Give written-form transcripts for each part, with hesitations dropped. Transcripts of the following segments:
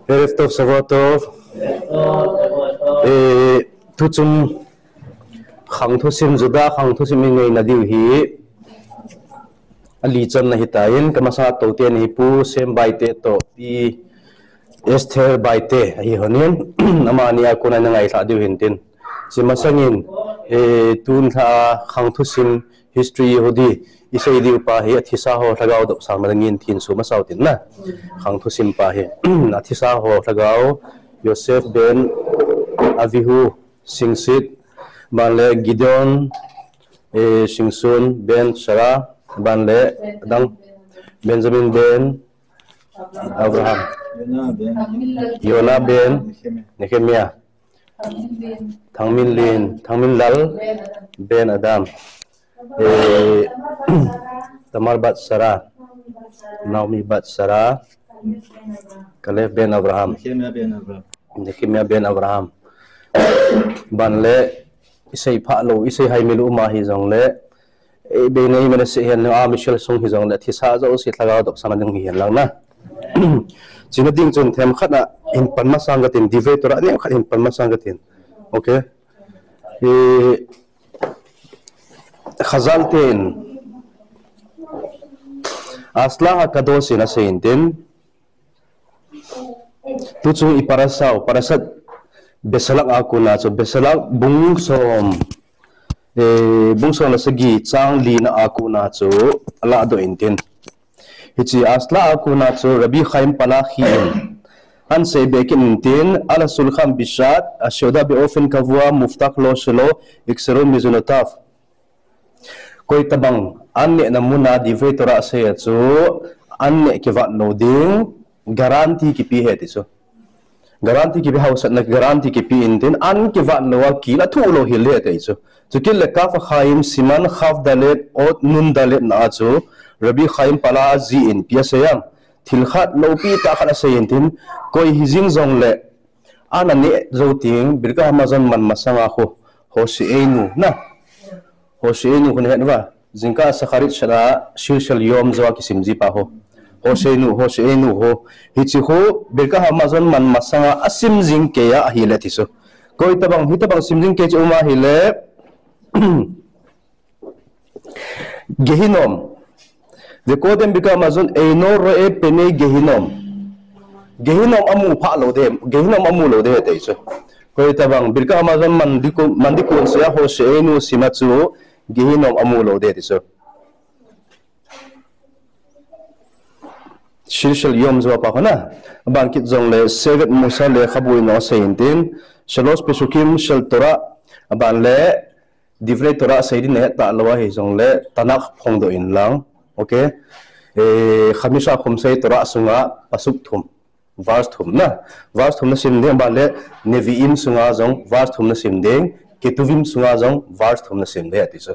Erev Savatov. Tu chung khang thu sim juda khang thu sim ngay na diu hi ali chan na hitain kamasa to te ni pu sem bai te to pi Esther bai te hi honin amani akuna na ngai sa diu hintin simasangin tun tha khang thu sim history hodi isai diu pa hi athisa ho thagau do samangin thin su ma sautin na khang thu sim pa hi athisa ho thagau Joseph ben Avihu Singsit Banle Gideon Singsun Ben Sarah Banle Dang Benjamin Ben Abraham Yona Ben Nehemiah Thangmin Lin Thangmin Lal Ben Adam Tamar Bat Sarah Naomi Bat Sarah Kalef Ben Abraham Nehemiah Ben Abraham Banle isai phalo isai hai milu ma hi jong le be nei mena se hian a Michelle song hi jong le thisa zo si thlaga dok sama ding hian lang na china ding chon them khata in panma sanga tin dive tora ne khat in panma sanga tin okay khazal tin asla kado sina sein tin tu chu iparasau parasat besalak aku na so besalak bungsom la segi chang li na aku na so ala do intin hichi asla aku na so Rabi Khaim pala khim an se bekin tin ala sulkham bishat ashoda be ofen kavwa muftak lo shelo iksero mizunotaf koi tabang anne namuna divetora se chu anne ke va no ding garanti ki pi he ti so garanti ki house na garanti ki pi in tin an ki van no ki la thu lo hi le te chu kil le ka fa khaim siman khaf dalet ot nun dalet na chu Rabi Khaim pala zi in pia sayam thil khat lo pi ta khana sayin tin koi hijing zong le ana ne zo ting birka amazon man masanga kho Hoseinu na Hoseinu khone hanwa jingka sakharit shara shirshal yom zawa ki simji pa ho Hoseinu ho hichi ho birka amazon man masanga asim jing ke ya hile thiso koi tabang hitabang simjing ke chuma hile gehinom the kodem birka amazon eino ro e pene gehinom amu pha lo de gehinom amu lo de te so koi tabang birka amazon mandiko sia Hoseinu simachu gehinom amu lo de so Shirshal yom zwa pa khana bangkit zong le sevet musa le khabui no seintin shalos pesukim shal tora ban le divre tora seidi ne ta lawa he zong le tanak phong do in lang okay khamisa khum sei tora sunga pasuk thum vas thum na sim de ban le neviim sunga zong vas thum na sim de ketuvim sunga zong vas thum na sim de ati so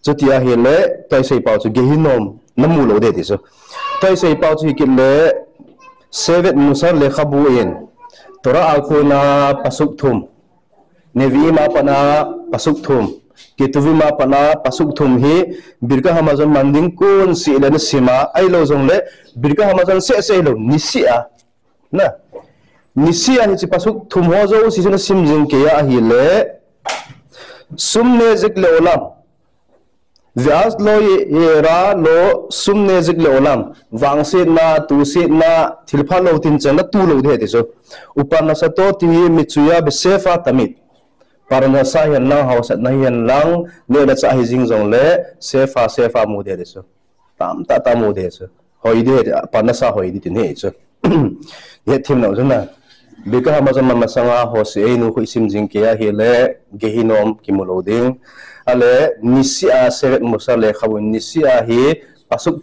chutia he le tai sei pau chu gehinom namu lo de ti so tai sei pau chu ki le sevet musar le khabu in tora alkhuna pasuk thum nevi ma pana pasuk thum ketuvi ma pana pasuk thum hi birka hamazon manding kun si le sima ai lo jong le birka hamazon se lo nisia na nisia hi chi pasuk thum ho zo si na simjing ke ya hi le sumne zik le olam Vyas lo yera lo sumne zik le olam wangse na tusi na thilpha lo tin chana tu lo de so upana sa to ti michuya be sefa tamit parana sa yan lang house na yan lang le da cha hi jing jong le sefa mu de so tam ta mu de so hoi de parana sa hoi di tin he so ye thim no jana bika hamazan masanga Hoseinu khu isim jing ke ya hele gehinom kimulo ding ale nisia sevet musa le khabun nisia hi pasuk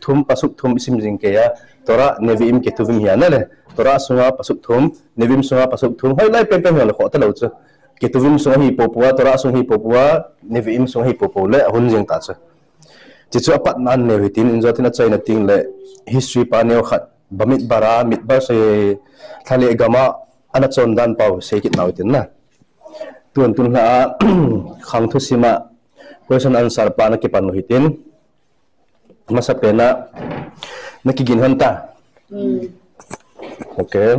thum isim jing ke ya tora nevim ke tuvim hian le tora sunga pasuk thum nevim sunga pasuk thum hoi lai pem le kho ta lo chu ke tuvim sunga hi popua tora sunga hi popua nevim sunga hi popo le hun jing ta chu chi chu apat nan ne hitin injotina chaina ting le history pa ne khat bamit bara mitba se thale gama ana chon dan pau sekit nautin na tun na khang thu sima question answer pa na ki panu hitin masapena nakigin hanta Okay.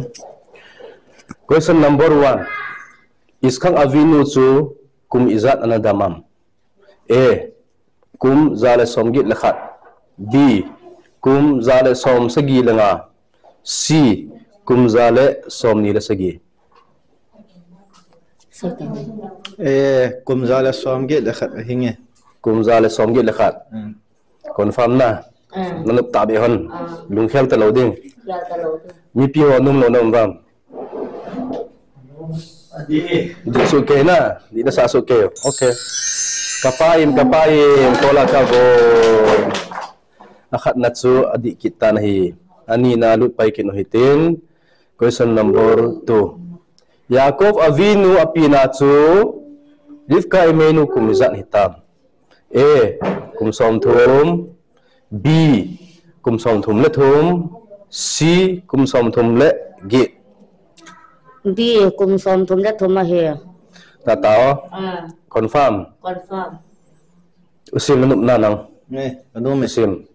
Question number 1. Iskang avinu chu kum izat anadamam. A. Kum zale somgit lekhat. B. Kum zale som segi lenga. C. Kum zale som ni segi. kum zale somgit lekhat hinge. Kum zale somgit lekhat. Confirm na. Nanup tabi hon. Lung khel ta loading. Mi pi ho num lo nom ram. Di suke na. Di na sa suke. Okay. Kapaim tola ka go. Akhat na chu adik kita nahi. Ani na lut pai kinuhitin. Question number 2. Yaakov avinu apina chu Rivka imenu kumizat hitam. A. Kum som thum. B. Kum som thum le thum. C. Kum som thum le git. B. Kum som thum le thum he. Tatao. Confirm. Usim nanup nanang. Usim.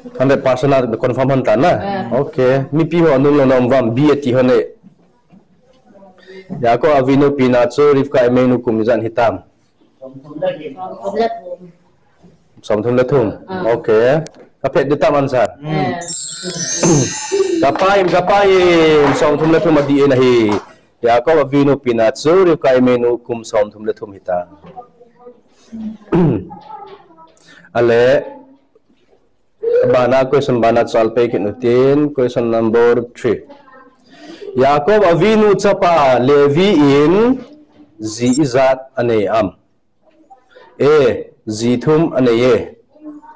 100% na confirm hanta na. Okay. Mi pi ho anung lo nom vam B ati hone. Yaakov avinu pina chu Rivka imenu kumizat hitam. Som thum le thum. Okay. Kapet dita answer. Kapaim som thum le thum adi nahi. Yaakov avinu pina chu Rivka imenu kum som thum le thum hitam. Ale bana question bana chalpe kinutin. Question number 3. Yaakov avinu chapa Levi in zizat ane am. A. Zithum ane ye.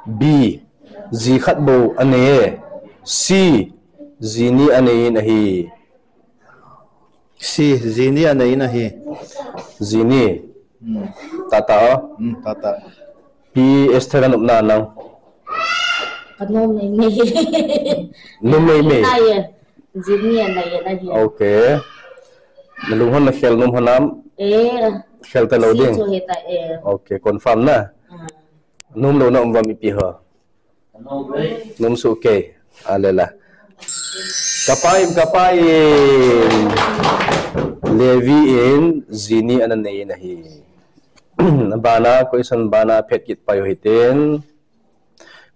B. Zikhatbo ane ye. C. Zini ane nahi. C. Zini ane nahi. Zini. Tata. Tata. P. Esther anup nanang. Num me. Zini nahi. Okay. Nalunghon na khel num hanam. Khel ta loading. Okay, confirm na. Num lo na umwa mi pi ho. Num su okay. Alela. Kapaim. Levi in zini ananay nahi. Bana question bana phetkit payo hitin.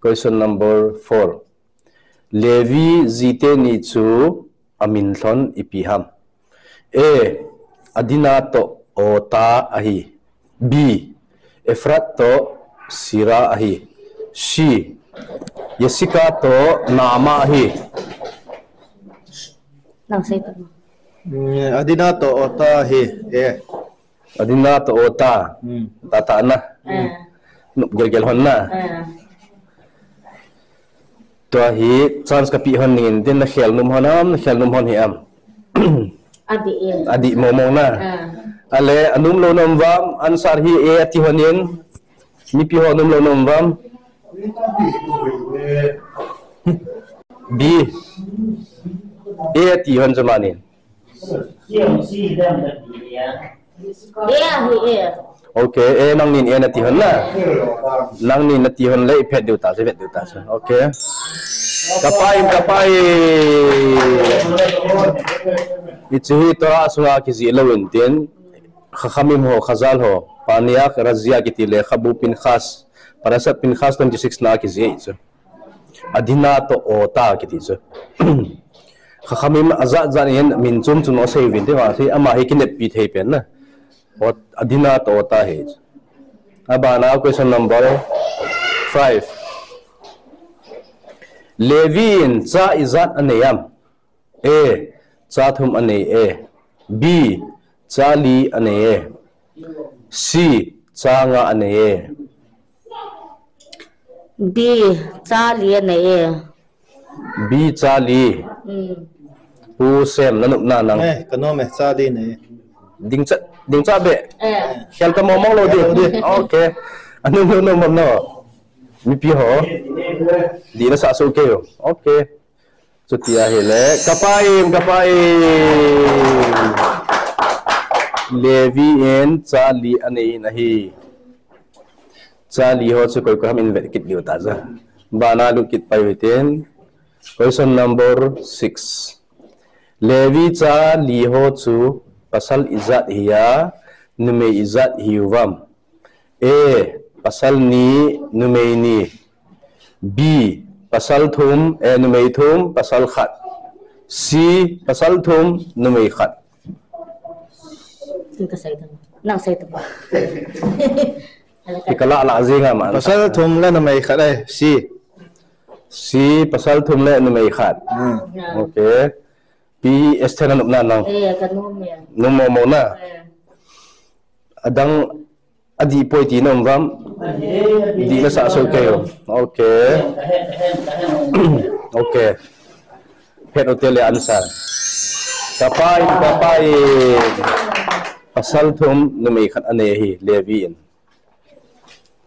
Question number 4. Levi zite ni chu aminthon ipiham. A. Adinato ota ahi. B. Efrato sira ahi. C. Jessica to nama ahi. Adinato ota hi. Adinato ota. Tata na. Gel hon na. To hi chance kapi hon nin din na khel num honam khel num hon hi am. Adi momong na. Ale anum lo nom vam answer hi A ati honin. Mi pi ho num lo nom vam. B. A ati hon zamanin. Okay, nang nin na tihon na. Nang nin na tihon le pet diuta se. Okay. Kapaim. Ichi to asunga kizi lawin tin. Khamim ho khazal ho. Paniyak razia kiti le khabu Pinchas. Parasat Pinchas 26 na kizi ichi. Adinato ota kiti ichi. Khamim azat zanin min chum o sevin te wa se ama hi kinep pi thei pen na. Adinato ota he. Abana question number 5. Levi in cha izat aneyam. A. Cha thum ane A. B. Cha li ane A. C. Cha nga ane A. B. Cha li ane A. B. Cha li. Pu sem nanup nanang. Kanome cha li ne. Ding cha be. Khel ta momong lo di. Okay. Anu no. Mi pi ho. Di na sa so ke yo. Okay. So tia hele. Kapaim. Levi en cha li ane nahi. Cha li ho chu koi ko ham invite kit liu ta za. Bana lu kit pai witen. Question number 6. Levi cha liho chu pasal izat hiya nume izat hiuvam. A. Pasal ni nume ni. B. Pasal thum nume thum pasal khat. C. Pasal thum nume khat. Tinggal saya tu. Nang saya tu. Ikala la zinga ma. Pasal thum la na mai khat ai si. C. Pasal thum le nume khat. Okay. P. Estena nupna nang. Kanum ya. Numo mo na. Adang adi poi ti nom ram. Di na sa so kayo. Okay. Okay. Pet hotel answer. Kapai. Pasal thum nume khat anehi Leviin.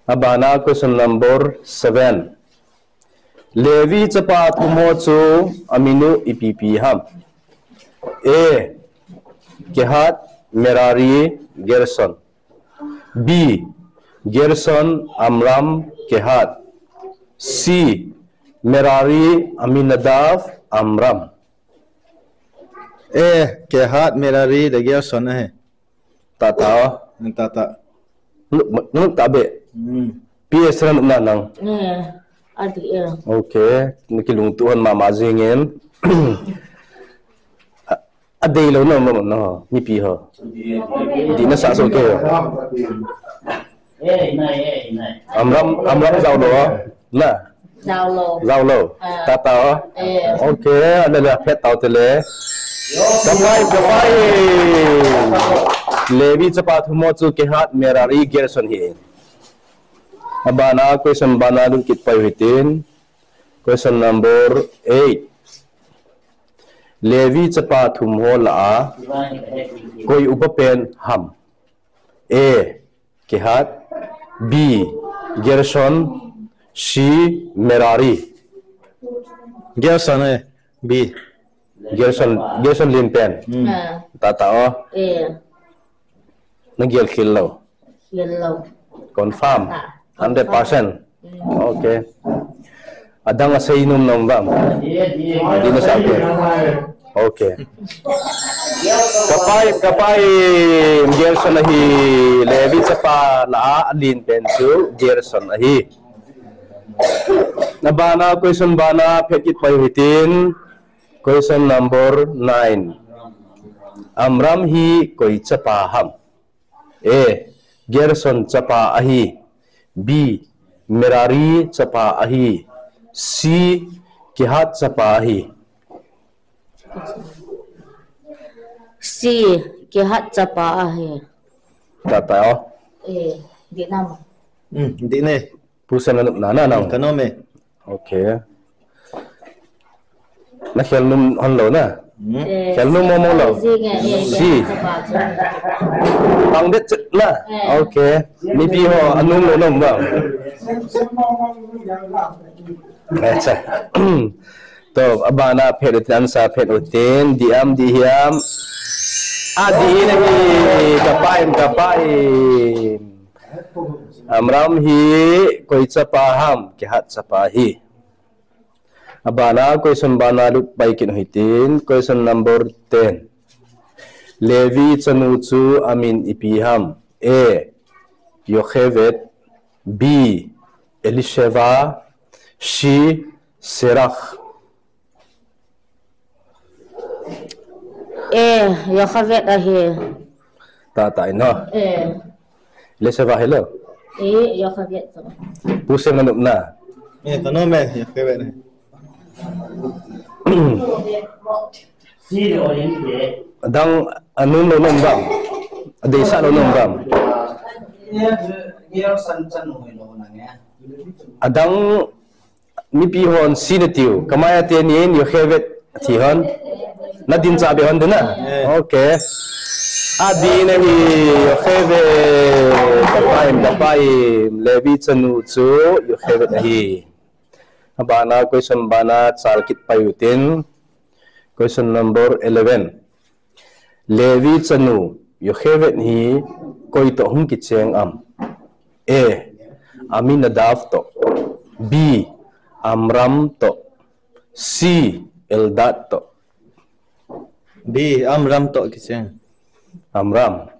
Abana question number 7. Levi chapa thumo chu aminu ipipi ham. A. Kehat Merari Gerson. B. Gerson Amram Kehat. C. Merari Aminadav Amram. Kehat Merari de Gerson hai. Tata. Tata. Nuk tabe. P. Esran na nang. Adik ya. Okay. Nikilung tuhan mama zingin. Aday lo no mi pi ho. Di na sa so ke. Amram zau lo na. Zau lo. Tata. Okay, ada la pet tau tele. Kapai. Levi chapa thumo chu ke hat Merari Gerson hi. Abana question bana dun kit pai hitin. Question number 8. Levi chapa thumho la koi upapen ham. A. Kehat. B. Gerson. C. Merari. Gerson hai. B. Gerson limpen. Tata o. Nagyel khillo. Confirm. 100%. Okay. Adang asay num bam. Di na sabi. Okay. Kapay Gerson ahi Levi chapa la alin pensu Gerson ahi. Nabana question bana phekit payuhitin. Question number 9. Amram hi koi chapa ham. A. Gerson chapa ahi. B. Merari chapa ahi. C. Kehat chapa ahi. C. Kehat chapa ahi. Tata o. Di nama. Di ne. Pusan na na. Kanome. Okay. Na khelnum honlo na. Khelnum mo lo. C. Bang det na. Okay. Mi pi ho anum lo nom ba. Acha. To abana pherutan sa pherutin diam diam. Adi lagi kapai. Amram hi koi chapaham kehat chapahi. Abana question bana lut baikin hitin question number 10. Levi chanu chu amin ipiham. A. Yochevet. B. Elisheva. C. Serach. Yochevet ahi. Tata ino. Elisheva hello. Yochevet tu. Pusing anup na. Kanome. Yochevet hai. Adang anun lo nom bam. Adesa lo nom bam. Adang mi pi hon sinatiu. Kamaya tenin Yochevet thihon. Nadin sabi hon dina. Okay. Adi nahi Yochevet kapai Levi chanu chu Yochevet nahi. Abana question bana chalkit payutin. Question number 11. Levi chanu Yochevet hi koi to hum kicheng am. A. Aminadav to. B. Amram to. C Eldad to B Amram to kicheng Amram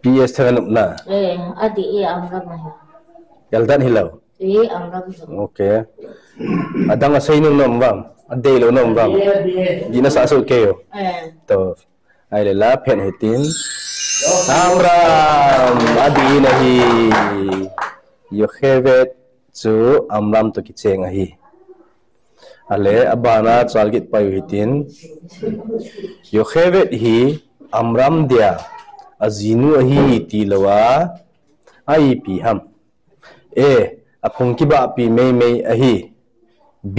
PS thagan na adi Amram ahi Eldad hilaw Amram okay adang asay nung Amram adday lo Amram di na sa aso kayo to ay lala pen hitin Amram adi nahi Yocheved chu Amram to kicheng ahi ale abana chalgit payu hitin Yocheved hi Amram dia azinu ahi tilawa ai pi ham apung kiba pi mei ahi B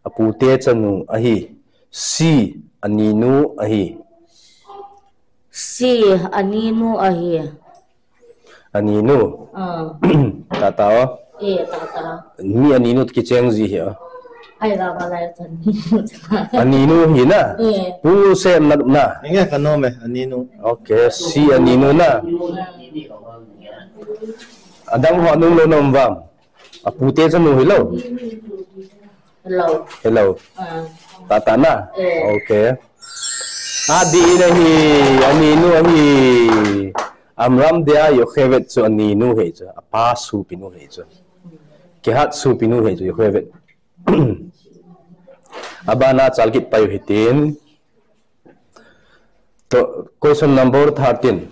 apute chanu ahi C aninu ahi C aninu ahi aninu tatao tata ni aninu kicheng zi hi ai ra balai aninu hi na pu sem na inge kanome aninu okay C aninu na adang ho nung lo nom vam apute chanu hello hello tata na okay adi nahi aninu ahi Amram dia Yocheved chu aninu he chu apa su pinu he chu kehat su pinu he chu Yocheved abana chalgit payu hitin to question number 13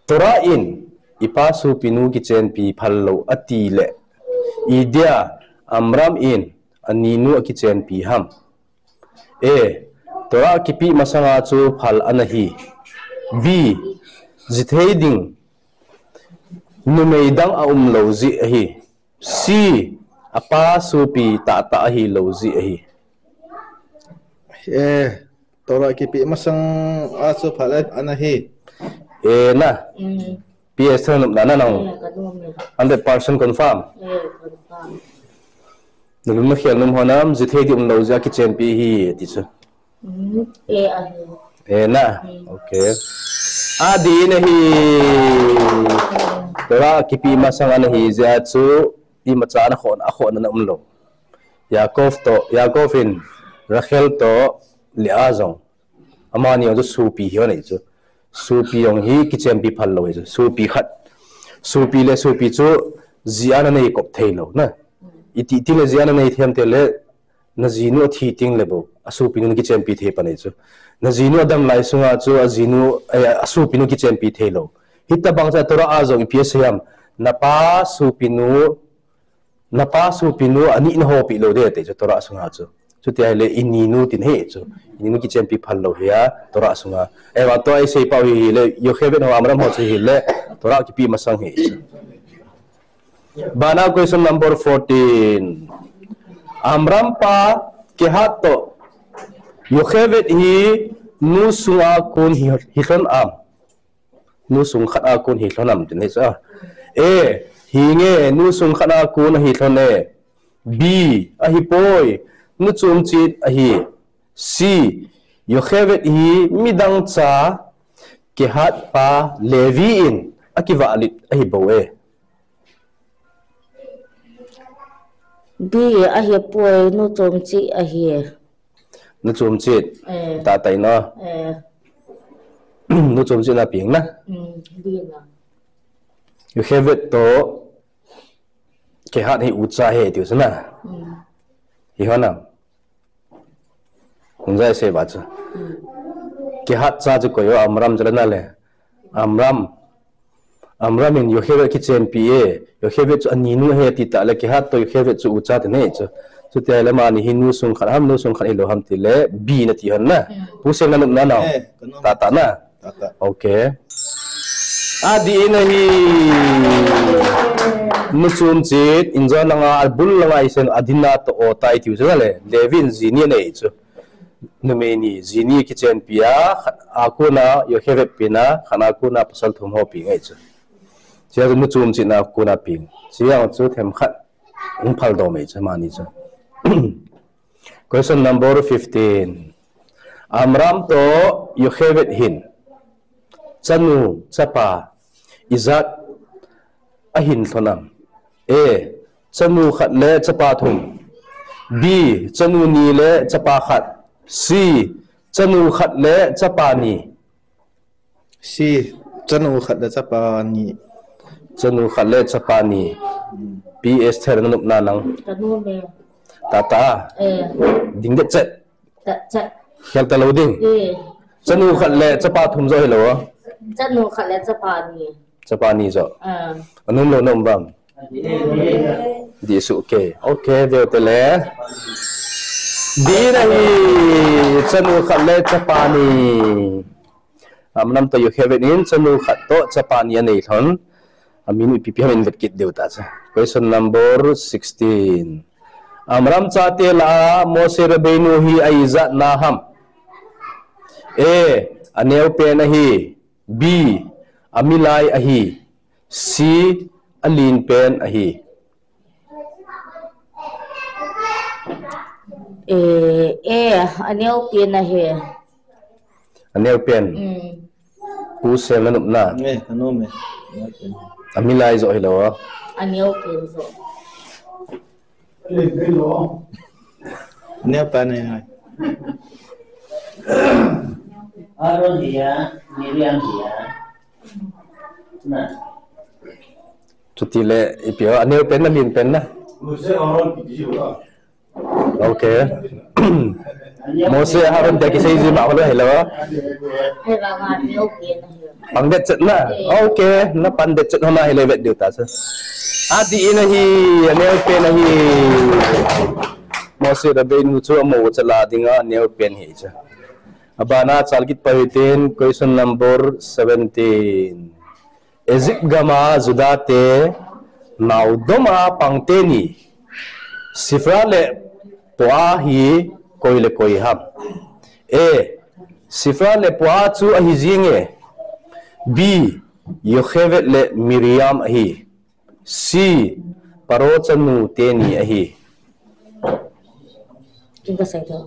Torah in ipa su pinu ki chen pi phallo ati le idia Amram in aninu ki chen pi ham Torah ki pi masanga chu phal anahi B zitheding numeidang lozi ahi C apa supi ta ahi lozi ahi Torah kipi masang aso phalat anahi na PS na nang 100% confirm nulum khial num honam zitheding lozi ki chen pi hi ti chu na okay adi nahi Torah kipi masang anahi zatsu i macha na khon na umlo Yakovin Rachel to liazong amani jo supi hi nei chu supi yong hi kitchen pi phal lo chu supi khat supi le supi chu ziana nei kop thailo na iti le ziana nei them te le na zinu thi ting le bo asupi nu kitchen pi the pa nei chu na zinu adam lai sunga chu azinu asupi nu kitchen pi thailo hitta bangsa tora azong psam napa supinu ani na ho pi lo de te chu tora sunga chu chuti ai le ininu tin he chu ininu kitchen pi phal lo ya tora sunga wa to ai sei pau hi le Yocheved ho Amram ho chi hi le tora ki pi masang he chu bana question number 14 Amram pa ke hato Yocheved hi nu sunga kun hi hlon am nu sung khat a kun hi hlon am tin he cha hi nge nu sung khat a kun hi hlon e B a hi poi nu chum chit a hi C Yocheved hi midang cha ke hat pa Levi in akiwa alit a hi bo e B ahi poi nu chom chi ahi nu chum chit ta tai no nu chum chit na ping na Yocheved to ke hat hi ucha he tiu sana hi hona kunjai se ba cha ke hat cha ju ko yo Amram jana le Amram in Yocheved ki chen pi Yocheved aninu he ti ta le ke hat to Yocheved chu ucha te ne chu te le mani hi nu sung khat ilo ham ti le B na ti han na pu se na na ta na okay adi nahi nuchum chit inja langa albul langa isen adina to o tai tiu jale Levin zini nei chu numeni zini kitchen pia akuna Yocheved pina khana kuna pasal thum ho pi ngai chu sia nuchum chit na kuna ping sia chu them khat phal do mai chu mani chu question number 15 Amram to Yocheved hin chanu chapa izat ahin thonam chanu khat le chapa thum B chanu ni le chapa khat C chanu khat le chapa ni C chanu khat le chapa ni chanu khat le chapa ni B S thar nup na nang kanu me tata ding de chet chet khel ta lo ding chanu khat le chapa thum zo hello chanu khat le chapa ni zo anum lo nom bam di su okay de tele di nahi chanu khat le chapa ni amnam to yu heaven in chanu khat to chapa ni nei thon amin ppm in vet kit deu ta cha question number 16 amram chate la mose rabenu hi aiza na ham a aneu pe nahi b amilai ahi c alin pen ahi aneu pen ahi aneu pen pu sem na nup na kanu me amilai zo hello aneu pen zo neo pa này hai Aaron dia, Miriam dia. Nah. Tutile ipio aneu pen na lin pen na okay Mose Aaron de kisai ji ma lo hello hay là aneu pen ahi pangdet chet na okay na pandet chet hona hele vet diu ta sa adi nahi aneu pen nahi Mose rabenu chu mo chala dinga aneu pen hi cha abana chalgit pahitin question number 17 ezip gama zudate naudoma pangteni sifra le poa hi koile koi ham a sifra le poa chu ahi jinge b yochevet le miriam ahi c paro chanu teni ahi chúng ta sẽ được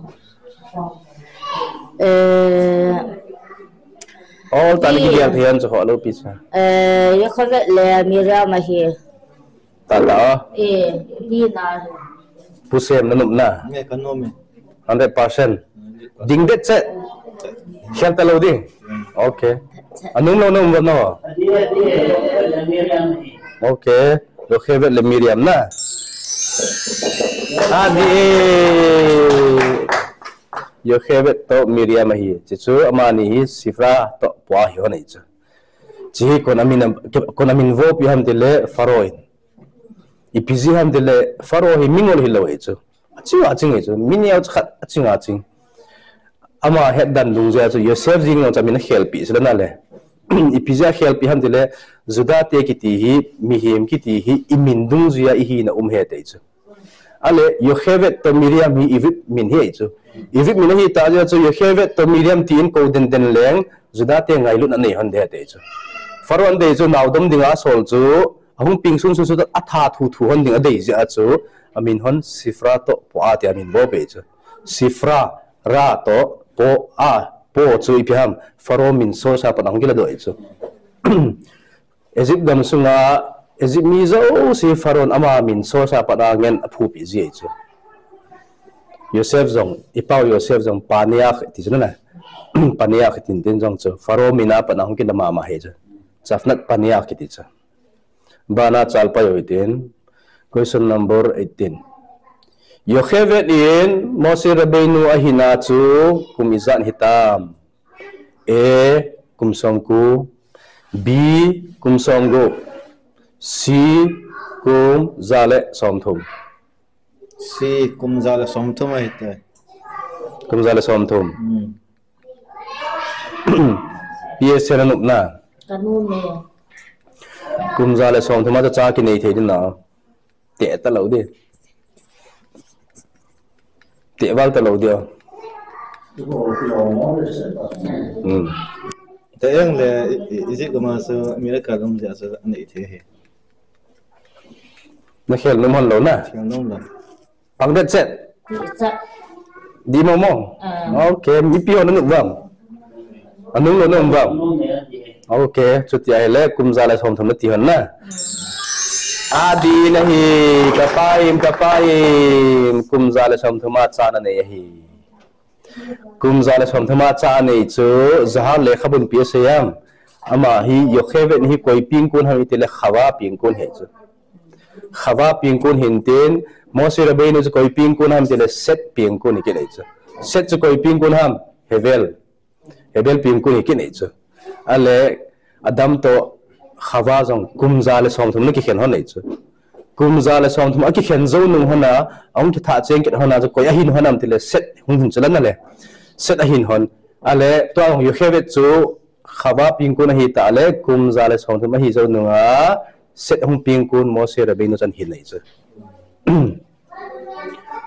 tali ki dial thian cho họ lo pizza yo khavet le miriam ahi ta ta đi na pusem na nup na nghe kanu me 100% ding det set khel ta lo ding okay anung lo nom no Dia Miriam ni. okay lo khevet le miriam na adi yo khevet to miriam hi chu amani hi sifra to pwa hi honai chu chi konamin vo pi ham dele faroin ipizi ham dele faro hi mingol hi lo chu aching chu minyau khat aching ama hedan lungja chu yosef jing no chamina help is lana le ipizia help ham dele zuda te kiti hi mihim kiti hi imindung zia hi na he te chu ale yo hevet to miriam hi ivip min hi chu ivip min hi ta ja chu yo hevet to miriam tin ko den leng zuda te ngai lu na nei han de te chu faron de chu naudom dinga sol chu ahung ping sun su atha thu hon ding adei ja chu amin hon sifra to po a te amin bo pe chu sifra ra to po a po chu ipiam faro min so sa panang gila do chu ezip gam sunga ezip mi zo si faron ama min so sa panangen aphu pi ji chu yosef zong ipau yosef zong paniak ti chu na paniak tin tin zong chu faro mina panang gila ma he chu chafnat paniak ti chu bana chalpa yoitin question number 18 Yochevet in Mose Rabbeinu ahina chu kumizan hitam a kumsongku b kumsonggo c kum zale somthum C kum zala somthum ai te kum zale somthum ps seranuk na kanu me kum zale somthum ta cha ki nei thein na te ta lo de te wal ta lo de te yang le isi gama so mira kalum ja so nei the he na khel nom hon lo na yang nom la pangdet set chắc di momong okay mi pio na nuk bang anung lo nom bang okay chutia hele kum zale som thum ti hon na adi nahi kapaim kumzale som thuma chana ne hi kumzale som thuma cha ne chu zahar le khabun pi sayam ama hi yokheven hi koi ping kun ha itile khawa ping kun he chu khawa ping kun hintin Mose Rabbeinu chu koi ping kun ham tile set ping kun ki nei chu set chu koi ping kun ham hevel ping kun ki nei chu ale adam to khawa jong kumzale som thum ki khen hon nei chu kumzale som thum ki khen zo nu hona ong ki tha cheng ki hona chu koi ahin honam tile set hung hung chalan le set ahin hon ale to ong yokhevet chu khawa ping kun hi ta le kumzale som thum hi zo nu nga set hung ping kun Mose Rabbeinu chan hin nei chu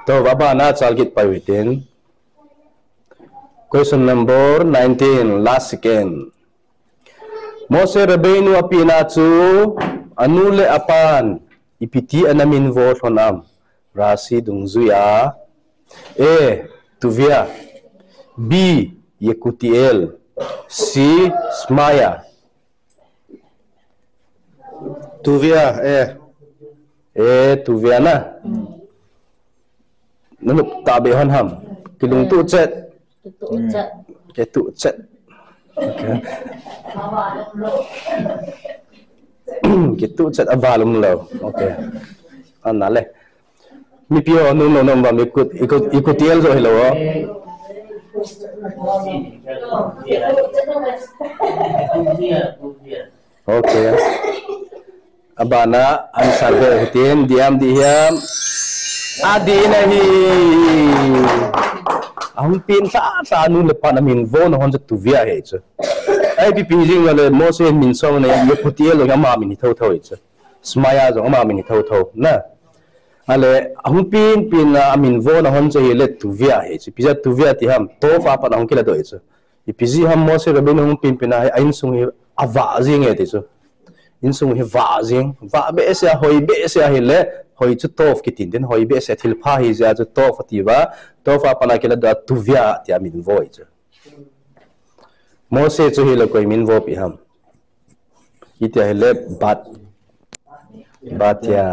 to baba na chalgit pawitin question number 19 last second Mose Rabbeinu apina chu anule apan ipiti anamin vo thonam rasi dungzuya a tuvia b yekutiel c smaya tuvia tuvia na nup tabe hon ham kilung tu chet ke tu chet okay ke tu chet abalum lo okay anale mi pio no ba mi ikutiel zo hello okay abana answer de hutin diam diam adi nahi ahum pin sa nu le pa na min vo na hon tu via he chu ai pi pi jing le Mose min so na ye putiel lo ma min tho tho chu smaya zo ma min tho tho na ale ahum pin na min vo na hon che le tu via he chu pi ja tu via ti ham to fa pa na hon kila do chu pi ji ham Mose Rabbeinu hum pin na ain sung hi awa jing he ti chu in sung hi va jing va be se hoi be se hi le hoi chu tof ki tin den hoi be se thil pha hi ja chu tof atiwa tofa pana kila da tuvia ti amin voi chu Mose chu hi le koi min vo pi ham iti hi le batia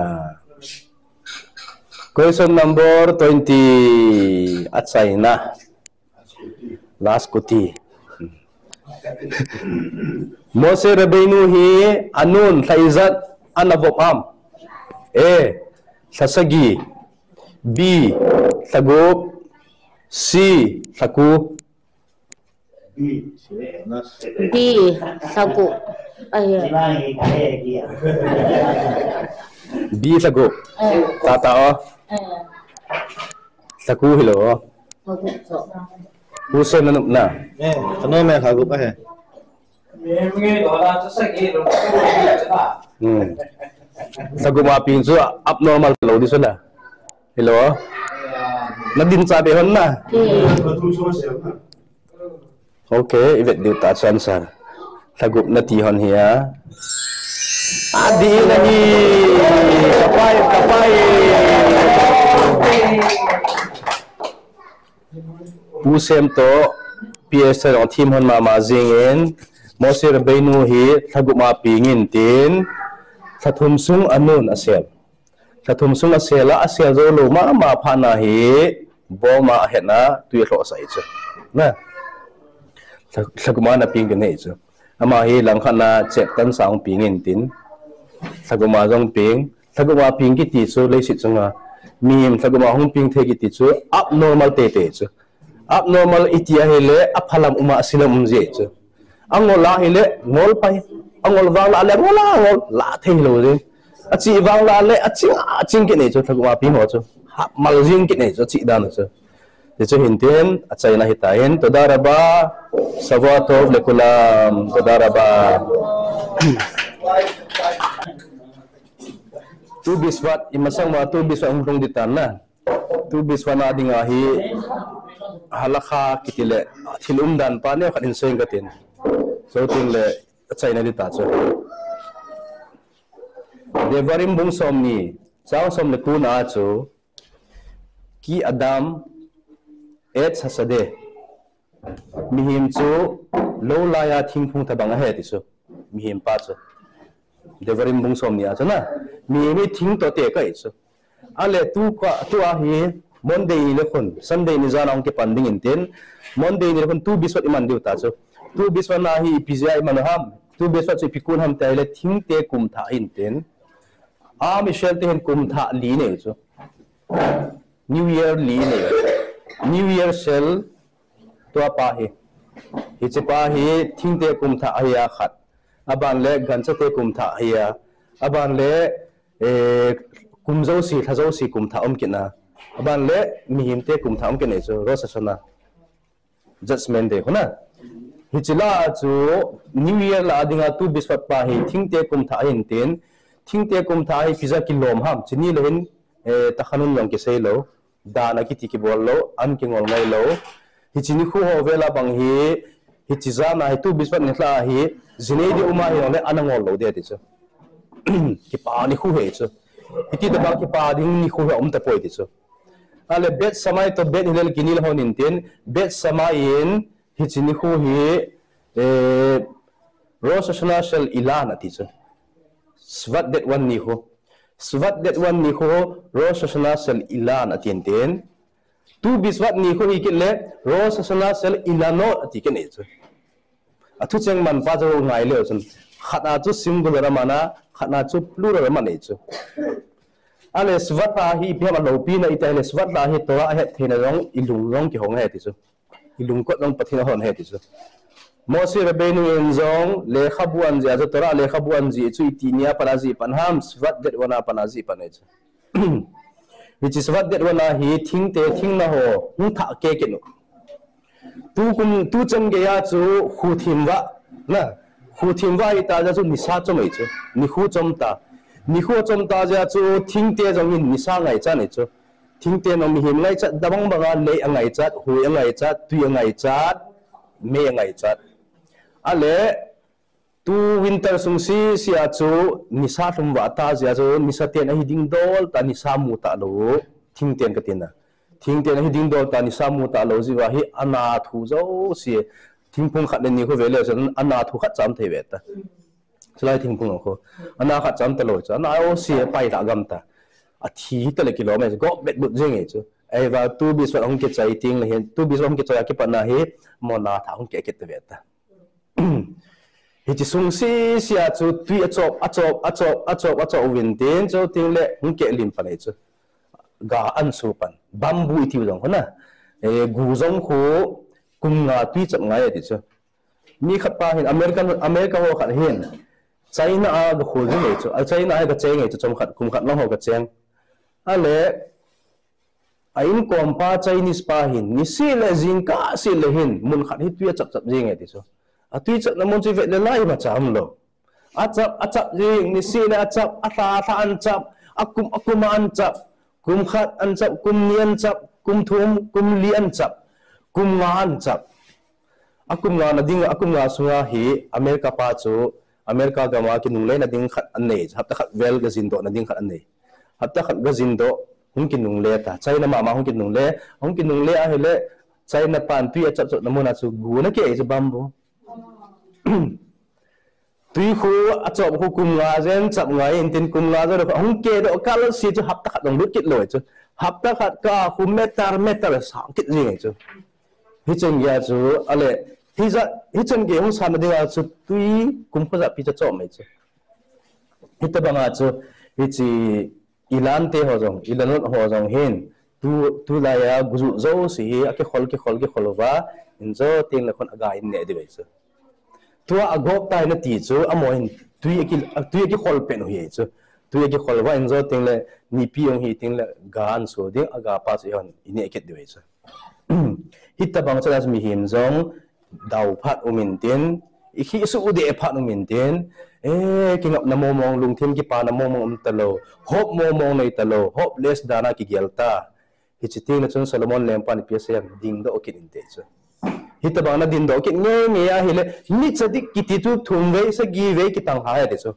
question number 20 atsaina last kuti Mose Rabbeinu hi anun thaizat anavopam a sasagi b sagup c saku B sagu ayah b sagu tata o saku hilo Mose nanup na ano me khagup he sagu ma ping chu abnormal lo di sona hello nadin sabi hon na okay ivet du ta answer sagup na ti hon hiya adi nahi kapai pusem to PS on team hon ma jingin Mose Rabbeinu hi sagup ma pingin tin Sathum sung anun asel Sathum sung asela asel zo lo ma phana hi bo ma hena tu lo sai chu na saguma na ping ke nei chu ama hi lang khana chep tan sang pingin tin saguma jong saguma ping ki ti chu le si chunga mim saguma hung ping the ki ti chu abnormal te chu abnormal itia hele aphalam uma asilam umje chu angola hele ngol pai angol wang la le ngola ngol la thei lo de achi wang la le aching ke nei chu thagwa pi ho chu mal jing ke nei chu chi dan chu de chu hinten achai na hitain to daraba sawato lekulam to daraba tu biswat imasang ma tu biswa hung ditan na tu biswa na dinga hi halakha kitile thilum dan pa ne khatin soing katin so tin le China di ta chu de varim bung som ni chaw som le ku na chu ki adam et hasade mihim chu lo la ya thing phung thabang he ti chu mihim pa chu de varim bung som ni a chu na mi thing to te kai chu ale tu a hi Monday le khon Sunday ni zan ang ke panding inten Monday ni khon tu biswat iman diu ta chu tu biswat na hi PGI man ham tu biswat chu pikun ham ta le thing te kum tha inten a Michelle te hen kum tha li ne chu New Year li ne New Year sel to pa hi che pa hi thing te kum tha aya khat aban le gan cha te kum tha aya aban le kum zo si tha zo si kum tha om kina aban le mi him te kum tha om kene chu Rosh Hashanah judgment day hona hichila chu New Year la adinga tu biswat pa hi thing te kum tha hin ten thing te kum tha hi pizza kilom ham chini le hin ta khanun yang ke sei lo da na ki ti ki bol lo an ki ngol ngai lo hichini khu ho vela bang hi hichiza na hi tu biswat ni tla hi zinei di uma hi le anangol lo de ti chu ki pa ni khu he chu hiti da ba ki pa ding ni khu om ta poi ti chu ale bet samai to bet hilal kinil hon inten bet samain hichini khu hi Rosh Hashanah shel ilana ti chu swat det wan ni khu swat det wan ni khu Rosh Hashanah shel ilana tienten tu biswat ni khu hi ke le Rosh Hashanah shel ilano ti ke ne chu athu cheng man pa jo ngai le chun khana chu singular mana khana chu plural mana chu ale swata hi phe ma lo pi na ita le swata hi tora he thena rong ilung rong ki hong he ti chu ilung ko rong pathina hon he ti chu Mose Rabbeinu en zong le khabuan ja jo tora le khabuan ji chu itinia panaji panham swat det wana panaji panai chu which is what that wana hi thing te thing na ho hu tha ke ke no tu cham ge ya chu khu thim wa na khu thim wa ita ja chu nisa chomai chu ni khu chom ta ja chu thing te jong in nisa ngai cha ne chu thing te no mi him ngai cha dabang banga le angai chat hu angai chat tu angai chat me angai chat ale tu winter sungsi sia chu nisa thum wa ta ja chu nisa ten a hiding dol ta nisa mu ta lo thing ten ka tin na thing ten a hiding dol ta nisa mu ta lo ji wa hi ana thu zo si thing phung khat ni ko vele chen ana thu khat cham thei ve ta chlai thing phung ko ana khat cham ta lo cha na o si pai ta gam ta a thi ta le kilometer go bet but jeng e chu ai va tu bi so ong ke chai ting le hen tu bi so ong ke chai ke pa na he mo na tha ong ke te ve ta Hiti sungsi sia chu tui achop winten cho ting le ngke lim panai chu ga an su pan bambu ithi jong hona gu jong khu kum nga tui chap ngai ti chu mi khat pa hin America ho khat hin China a ga khul ni chu China a ga cheng ngai chu chom khat kum khat no ho ga cheng ale ain kompa Chinese pa hin ni si le jingka si le hin mun khat hi tui chap jing ngai ti chu atui chat na mon chi vet le lai ma cham lo achap jing ni si na achap ata an chap akum an chap kum khat an chap kum ni an chap kum thum kum li an chap kum nga an chap akum nga na ding akum nga sunga hi America pa chu America ga ma ki nung le na ding khat an nei hapta khat vel ga jin do na ding khat an nei hapta khat ga jin do hung ki nung le ta China ma hung ki nung le a hele China pan tui achap chot na mo na chu gu na ke chu bambu tui khu achop khu kum nga zen chap ngai intin kum nga zo hong ke do kal si chu hapta khat dong lut kit loi chu hapta khat ka khu metar sa kit ring chu hi chen ya chu ale hi chen ge hong san de chu tui kum kha pi cha chom mai chu hi ta banga chu hi chi ilan te ho jong hin tu la ya guzu zo si ake khol wa in zo ting la khon aga in ne de bai chu tua agop tai na ti chu amoin tui ki khol pen hi chu tui ki khol wa in zo ting le ni pi ong hi ting le gan so ding aga pa chu yon ine ket de chu hitta bang cha mi him zong dau phat umin ten ikhi su de phat umin ten ki ngap na momong lung thim ki pa na momong ta lo hop momong nei ta lo hopeless dana ki gelta hi chi ting na chon Solomon lempan pi sem ding do okin in te chu hita bang na din do ki nge ya hele ni chadik kiti tu thum ve sa gi ve ki tang ha ya de so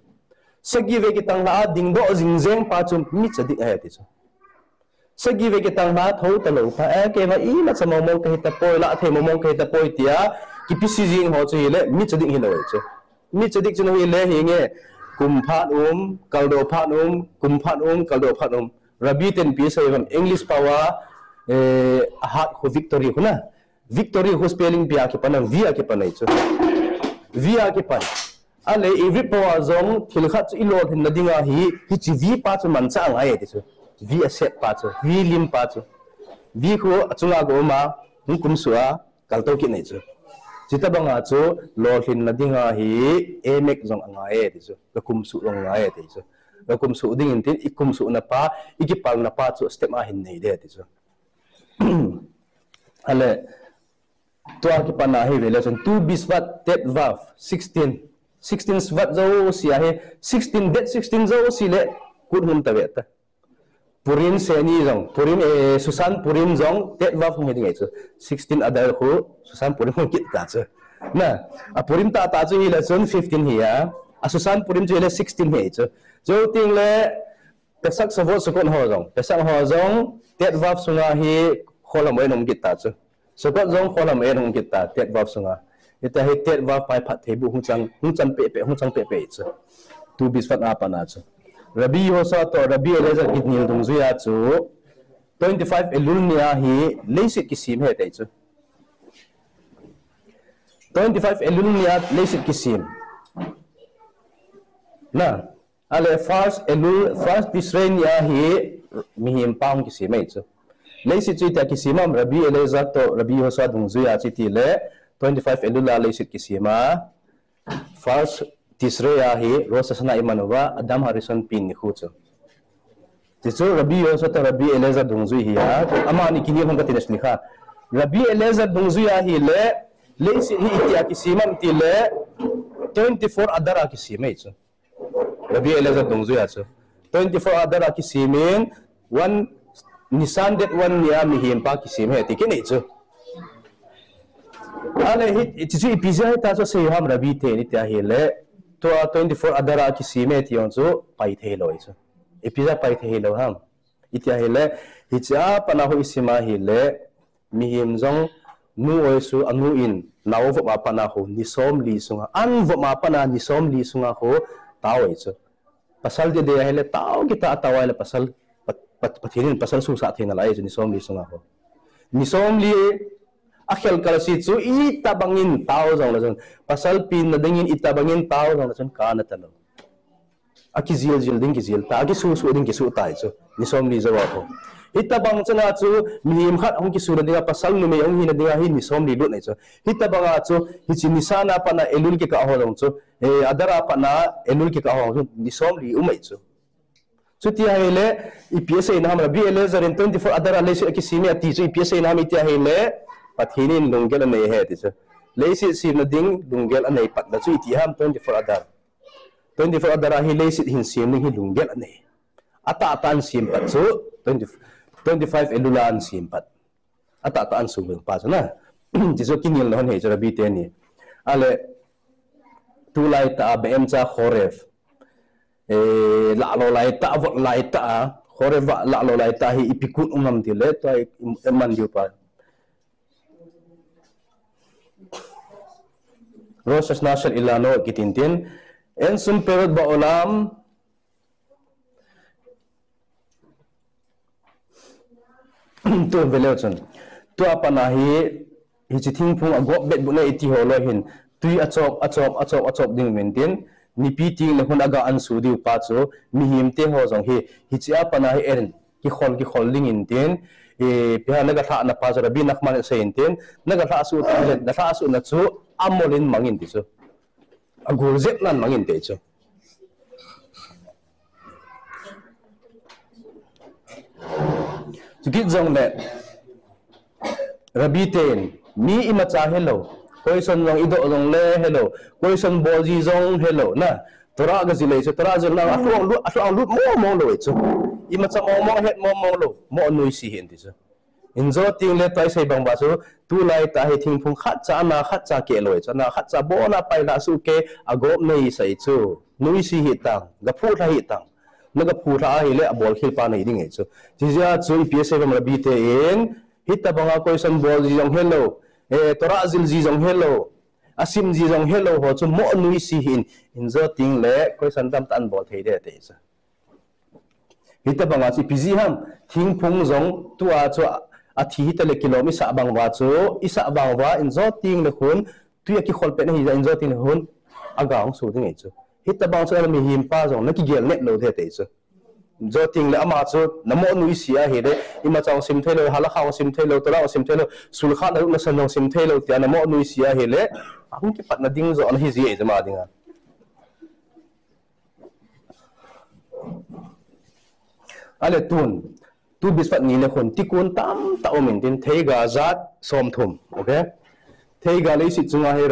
sa gi ve ki tang ha ding do jing jeng pa chum ni chadik ha ya de so sa gi ve ki tang ha tho ta lo pa ke ma i ma sa momong ka hita poi la the momong ka hita poi tia ki pi si jing ho chu hele ni chadik hi lo chu ni chadik chu hi le hi nge kum phat kaldo phat kum phat kaldo phat Rabi ten piece from English power heart ho victory ho na victory ho spelling pia ke pana via ke pana chu via ke pan ale every power zong thilkhat ilo hin nadinga hi chi vi pa chu man cha ngai de chu vi a set pa chu vi lim pa chu vi ko achunga go ma kum suwa kalto ki nei chu chita banga chu lo hin nadinga hi emek zong angai de chu ka kum su long ngai de chu ka kum su ding in tin ikum su na pa ikipal na pa chu step a hin nei de chu ale to ki pana hi relation 2 biswat tet vav 16 svat zo sia he 16 det 16 zo si le kut hum ta weta purin seni jong purin susan purin jong tet vav hum heding chu 16 adar ko susan purin hum kit ta chu na a purin ta ta chu hi la chon 15 hi a susan purin chu le 16 he chu jo ting le pesak savot sukon ho jong pesak ho jong tet vav sunga hi kholam ai nom kit ta chu sukot jong kholam ai nom kit ta tet vav sunga ita he tet va pai phat thebu hung chang pe chu tu biswat apa na chu rabi ho sa to rabi elezer kitnil dung zuya chu 25 elul nia hi leisit kisim he te chu 25 elul nia leisit kisim na ale first elul first tisre nia hi mihim paung kisim he chu leisit chu ta kisimam rabi elezer to rabi ho sa dung zuya chi ti le 25 elula leisit kisima first tisre ya hi rosasana imanova adam harrison pin ni khucho tiso rabi yo sota rabi eleza dungzui hi ya amani kini hon ka tinas likha rabi eleza dungzui ya hi le leisit hi itia kisima ti le 24 adara kisima icho rabi eleza dungzui ya cho 24 adara kisimin one nisan det one nia mi him pa kisima ti kini icho ale hit chi pizza ta so se ham rabi te ni ta hele to 24 adara ki sime ti on so pai the lo iso e pizza pai the lo ham itia hele hicha pana ho isima hele mi him jong nu oi su anu in naw vo ma pana ho ni som li sunga an vo ma pana ni som li sunga ho taw iso pasal de hele taw kita atawai le pasal pathirin pasal su sa thena lai ni som li sunga ho ni som li akhel kalasi chu itabangin tao jong la jon pasal pin na dingin itabangin tao jong la jon kana talo akizil jil ding kizil ta ki su ding ki su tai chu ni som li jawa ko itabang chana chu mihim khat hong ki su dinga pasal nu me hong hin dinga hi ni som li lu nei chu itabanga chu hi chi nisana pana elul ki ka ho jong chu adara pana elul ki ka ho jong ni som li umai chu chu ti hele ipsa na ham rabi elezer in 24 adara le ki simi ati chu ipsa na ham ti hele pathinin lungel anei he ti chu leisit sim na ding lungel anei pat na chu itiham 24 adar 24 adara hi leisit hin sim ning hi lungel anei ata tan sim pat chu 25 elulan sim pat ata tan su beng pa na ti chu kinil non he chu rabi te ni ale tu lai ta bem cha khoref la lo lai ta vot lai ta khoref la lo lai ta hi ipikun umam ti le to man yu pa Rosas Nasal Ilano kitintin en sum perod ba olam to velechon to apanahi hi chithing phung agop bet bune iti holo hin tui achop ding mentin nipi ting le hun aga an su diu pa chu mi him te ho jong hi chi apanahi en ki khol ling in tin pia naga tha na pa rabi nakman se in tin naga tha su na tha su na chu amolin mangin ti chu agul zep nan mangin te chu git jong le rabi ten mi imacha hello question jong ido jong le hello question boji jong hello na tora ga zile chu tora jong na atong lut mo lo chu imacha mo het mo lo mo nui si hin ti chu inzo ting le tai sai bang ba su tu lai ta hi thing phung khat cha ke loi cha na khat cha bo na pai la su ke agop nei sai chu nui si hi tang ga phu tha hi tang na ga phu tha hi le abol khil pa nei ding e chu ji ja chu psa ga rabi te in hita banga question bol ji jong hello tora zil ji jong hello asim ji jong hello ho chu mo nui si hin inzo ting le question tam tan bol thei de te cha hita banga chi pg ham thing phung jong tua chu a thi ta le kilomi sa bang wa chu isa bang wa inzo ting le khun tuya ki khol pe na hi za inzo ting le hun agaung su ding chu hita bang chu mi him pa jong na ki gel net lo the te chu zo ting le ama chu namo nui sia he de ima chang sim thelo hala khaw sim thelo tora sim thelo sul khan na na san sim thelo tia namo nui sia he le ahun ki pat na ding zo an hi ji e jama dinga ale tu bisfat ni le khon tikun tam ta omin tin theiga zat som thum okay theiga le si chunga he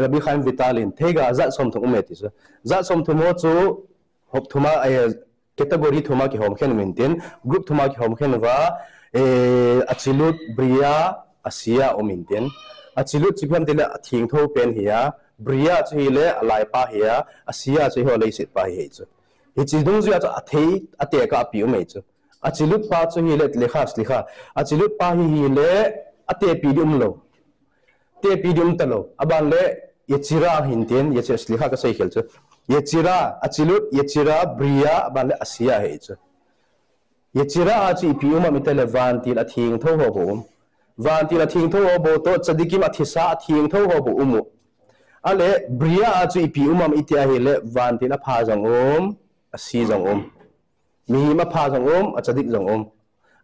rabi khan vitalin theiga zat som thum umeti so zat som thum ho chu hop thuma category thuma ki hom khen maintain group thuma ki hom khen wa achilut bria asia o maintain achilut chipam tele thing tho pen hiya bria chi le alai pa hiya asia chi ho le sit pa hi chu hi chi dung ju cha athei ate ka pi me chu achilut pa chu hi le likha achilut pa hi le ate pi dum lo te pi dum talo aban le yechira hinten yechira likha ka sai khel chu yechira achilut yechira bria aban le asia he chu yechira achi pi uma mitele vanti la thing tho ho bo vanti la thing tho ho bo to chadikim athisa thing tho ho bo umu ale bria achi pi uma itia he le vanti la pha jang asi jang mi ma pha jang achadik jang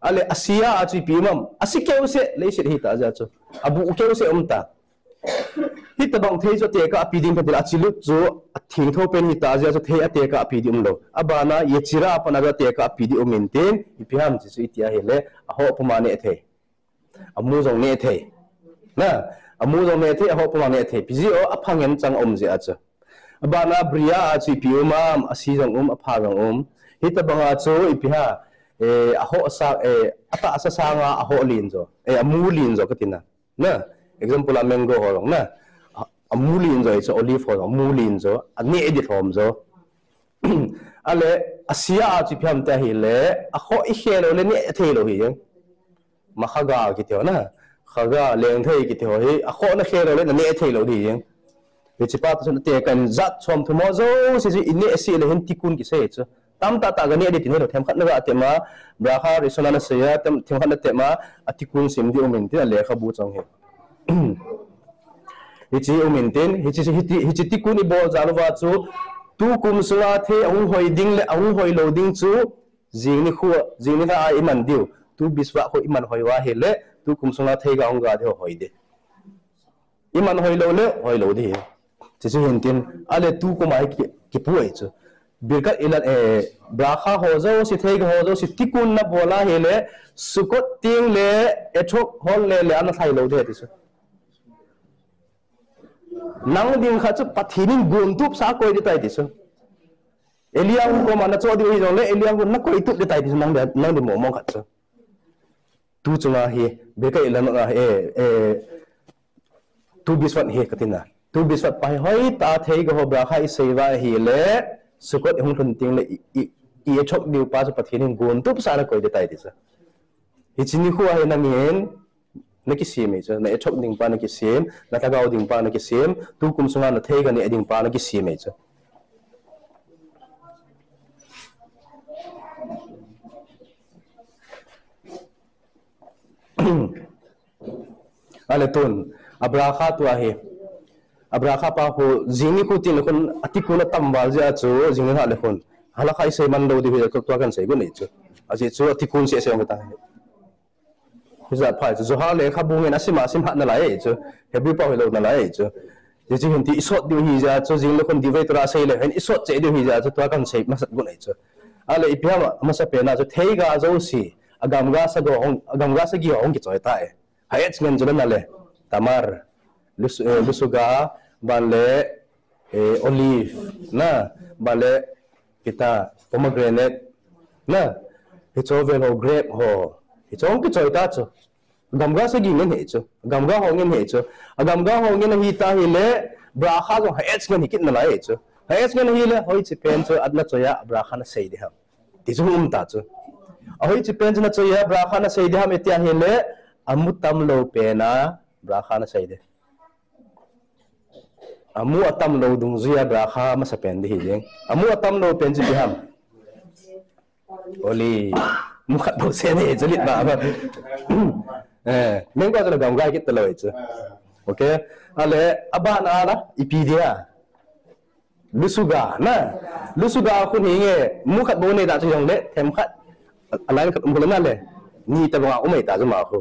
ale asia achi pi mam asikeu se le sit hi ta ja chu abu ukeu se ta hit bang thei jo te ka apidim patil achilut jo thing tho pen hi ta ja jo thei ate ka apidim lo abana yechira apana ga te ka apidi o maintain ipiham chi chu itia hele aho pumane the amu jong ne the na amu jong ne the aho pumane the piji o aphangen chang je acha abana bria achi piumam asi jong apha jong hit bang a chu ipiha aho sa ata asa sanga aho lin jo amu lin jo katina na example a mango ho na amulin zo so olive ho amulin zo ani edit hom zo ale asia a chi pham ta hi le a kho I khelo le ni thelo hi ma khaga ki theo na khaga leng thei ki theo hi a kho na khelo le ni thelo hi ye chi pa ta te kan zat chom thumo zo si inni asi le hin tikun ki se chu tam ta ga ni edit ni lo them khat na ga te ma brakha risona na se ya tam them khat na te ma atikun sim di umin te le kha bu chang he hichi umintin hichi tikuni bo zalwa chu tu kum sunga the ang hoi ding le ang hoi loading chu jingni ha iman diu tu biswa ho iman hoi wa hele tu kum sunga the ga ong ga de hoi de iman hoi lo de chi hintin ale tu ko mai ki puai chu birkat ilan brakha ho zo si thei ho zo si tikun na bola hele sukot ting le ethok hol le an thai lo de ti chu nang ding kha chu pathinin gun tup sa koi de tai ti chu eliang ko mana cho di jong le eliang ko na koi tup de tai ti nang de mo kha chu tu chunga he be kai lan nga tu biswat he katina tu biswat pai hoi ta thei go ho bra khai seiwa hi le sukot hung thun ting le I chok diu pa chu pathinin gun tup sa na koi de tai ti chu hi chini khuwa he na mien na ki sim e na echok ding pa na ki sim na tagaw ding pa na ki sim tu kum sunga na thei ga ni ding pa na ki sim e ale ton abrakha tu ahe abrakha pa ho jini ku tin kon atikuna tambal ja chu jini ha le kon hala khai se man do di ho to kan se go nei chu aji chu atikun se se ta za phai zo ha le kha bungen asima sim hat na lai chu hebi pa helo na lai chu je ji hinti isot di hi ja chu jing le kon di ve tra sei le hen isot che di hi ja chu to kan sei ma sat gu nei chu ale ipya ma sa pe na chu thei ga zo si agam ga sa go agam ga sa gi ong ki choi ta e hayet ngen ju na le tamar lusuga ban le olive na ban le kita pomegranate na hichovel ho grape ho hichong ki choi ta chu gamga se gi ngen he chu gamga ho ngen he chu gamga ho ngen hi ta hi le brakha jo hayet ngen hikit na lai chu hayet ngen hi le hoi chi pen chu adna choya brakha na sei de ha ti chu ta chu hoi chi pen na choya brakha na sei de ha metia hi le amutam lo pe na brakha na sei de amu atam lo dung zia bra kha ma sa pen di hi amu atam lo pen ji ham oli mu khat bo se ne je lit ba ba men ko la gam gai kit lo che okay ale abana la ipidia lusuga na lusuga khu ni nge mu khat bo ne da jong le them khat alai khat um na le ni ta ba umai ta ma khu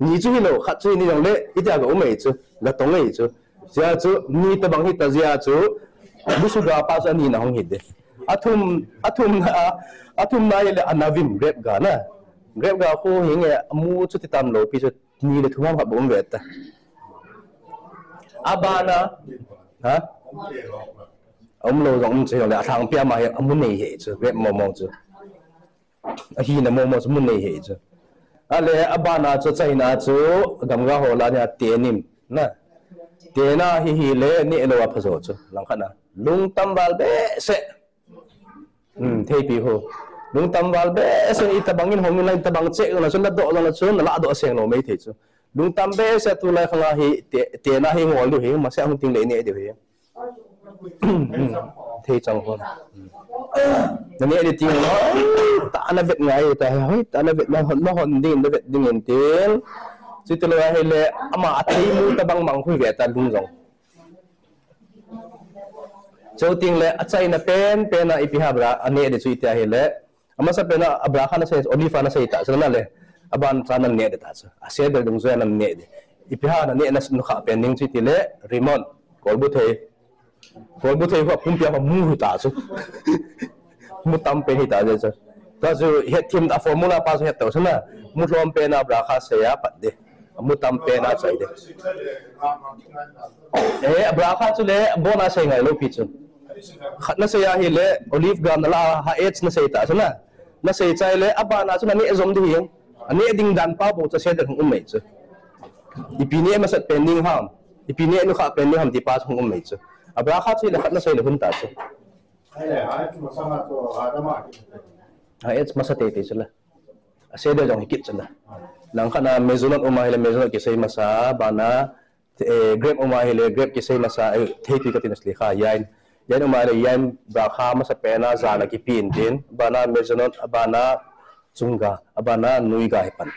ni chu hi lo khat chu ni jong le ita ga umai chu la tong ei chu sia chu ni ta bang hi ta zia chu lusuga pa sa ni na hong hi de athum na ile anavim grep ga na grep ga khu hi nge mu chu ti tam lo pi chu ni le thumam ha bom ve ta abana ha lo rong che le thang pia ma he amun nei he chu grep mo mo chu a hi na mo mo chu mun nei he chu ale abana chu chaina chu gamga hola nya tenim na tena hi le ni lo wa phaso chu langkhana lung tam bal be se thei pi ho lung tam bal be se itabangin homin lai tabang che na chun do na chun na la do seng lo mai thei chu lung tam be se tu lai khanga hi tena hi ngol lu hi ma se ang ting le ne de hi thei chang ho na ne de ting no ta na vet ngai ta hoi ta na vet na hon din na vet ding en tel chu te lo hi le ama thei mu tabang mang khui ve ta lung jong châu tiếng lệ achai na pen pen na ipihabra ane de chuita hele ama sa pena abra khana se olifa na se ta sana le aban sana ne de ta sa ase de dung zo na ne de ipiha na ne na snu kha pen ning chuiti le remote kolbu thei ho pum pia mu ta chu mu tam pe hi ta je cha ta chu het thim da formula pa so het to sana mu lom pe na abra kha se ya pat de mu tam pe na chai de abra kha chu le bona se ngai lo pi chu khát nó xây hi lệ olive gam là ha h nó xây ta sana nó xây chai lệ aba na chuna ni zom di hiang ani ding dan pa bo cha se da hung mai chu ipini ma sat pending ham ipini no kha pending ham ti pa hung mai chu abra kha chi le khat na sei le hun ta chu ha ma sat te chula ase da jong hikit chula lang khana mezunot uma hele mezunot ki sei masa bana grape uma hele grape ki sei masa thei pi ka tin asli kha yain yan umare yan brakha ma sa pena zana ki pin din bana mezonot abana chunga abana nuiga hepan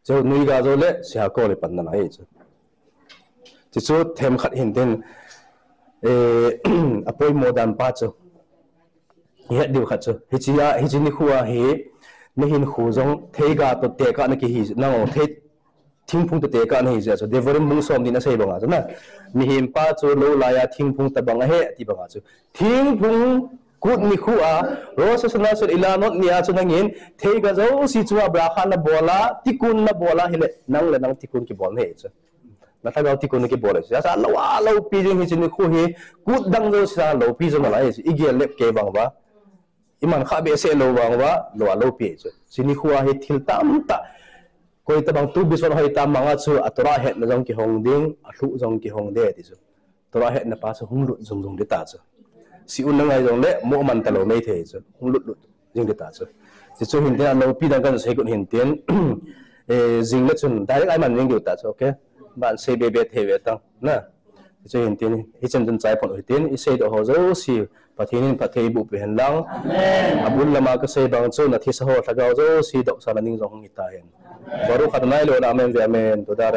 so nuiga zo le sia ko le pan na he chu chu them khat hin den apoi modern pa chu he diu khat chu hi chi ni khuwa he ni hin khu jong theiga to te ka na ki hi na o the thing phung te ka na hi ja so devorim mung som din na sei banga na mi him pa chu lo la ya thing phung ta banga he ti banga chu thing phung kut ni khu a rosa sana so ila not ni a chu nangin thei ga zo si chu bra kha na bola tikun na bola hele nang le nang tikun ki bol he chu na ta ga tikun ki bol sa sa lo pi jing hi chin khu hi kut dang zo sa lo pi zo na lai igel lep ke bang ba iman kha be se lo bang ba lo pi chu sini khu a hi thil tam ta koi tabang tu biswan hoi tam manga chu atora het na jong ki hong ding athu jong ki hong de ti chu tora het na pa chu hung lut jong de ta chu si un ngai jong le mo man ta lo mai the chu hung lut jing de ta chu ti chu hin de no pi dang kan sei kun hin ten jing le chun direct ai man jing de ta chu okay ban sei be be the ve ta na ti chu hin ten hi chen chen chai pon hoi ten i sei do ho zo si pathinin pathei bu pe hen lang abul lama ka sei bang chu na thi sa ho thagao zo si dok sa ning jong hi ta hen baru khat nai lo na men ve men to da